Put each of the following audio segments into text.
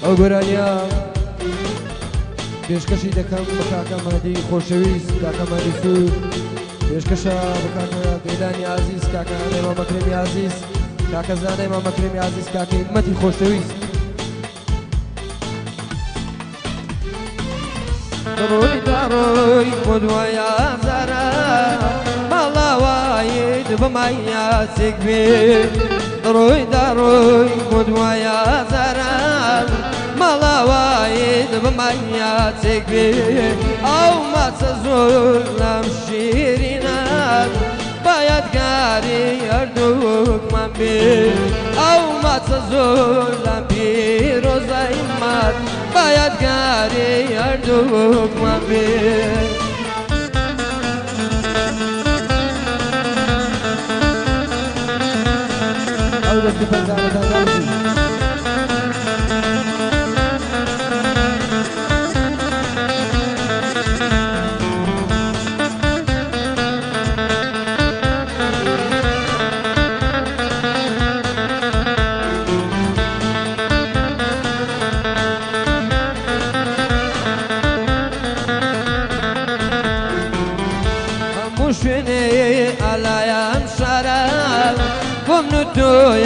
ئەو گۆرانیا پێشکەشی دەکەم بە کاکە مەهدی خۆشەویست کاکە مەهدی سوور پێشکەشە بە کاکە گەیلانی عزیز کاکە ئەنێمە مەکرێمی عزیز کاکە زانەی مەکرێمی عزیز کاکە حکمەتی خۆشەویست ڕۆی داڕۆی بۆ دوایە زارە ماڵاوایت بەمای یاسێک بێ ڕۆی داڕۆی بۆ دوایە زارە ماڵاوایت بەمای یاسێک بێ ئەو ماچە زۆر لەم شیرینە یادگاری هەردووکمان بێ ئەو ماچە زۆر لەم پیرۆزای مات با یادگاری هەردووکمان بێ ئەو دەستی پەنجانەدان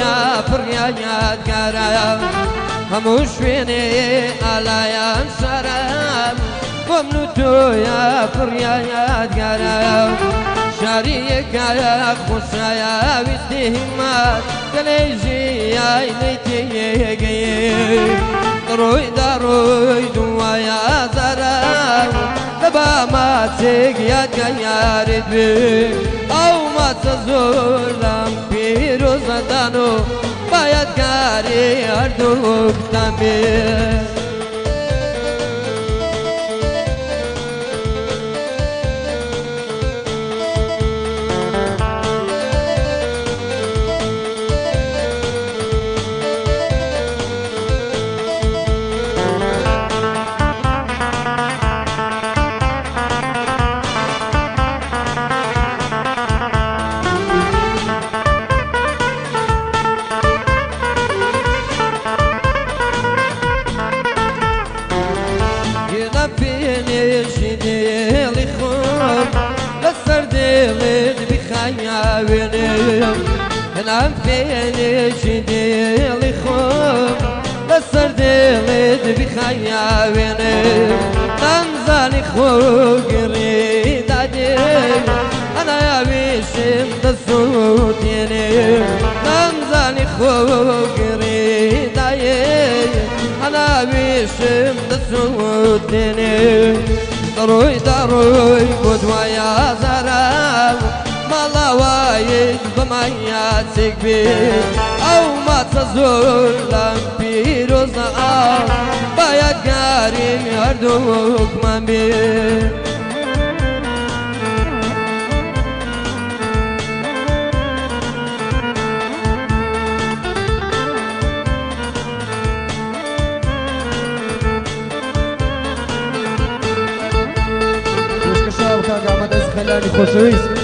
یا پڕیان یادگارە هەموو شوێنێ ئالایان شارە بۆم و تۆیا پڕیان یادگارە شاری یەکایە خۆشایە ویستی هیمات گەلەی ژیای نەیتێگەیە ڕۆی داڕۆی دوایە زارە دەبا ماچێک یادگە یارت بێ ئەو ماچە زۆر لەم پیرۆزەدان و با یادگاری هەردووکتان بێ هەنام فێنێکی دێڵی خۆم لەسەر دێڵێت بیخایاوێنێ نامزانی خۆگیڕی دادێ هەناویشم دەسووتێنێ نامزانی خۆگیڕی دایێ هەناویشم دەسووتێنێ دەڕۆی داڕۆی بۆ دوایە زارە ماڵاوایت بەمای یاسێک بێ ئەو ماچە زۆر لەم پیرۆزە با یادگاری هەردووکمان بێ پێشکەشە بە کاکە ئەحمەد خەلانی خۆشەویست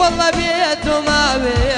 والله بيت وما بيت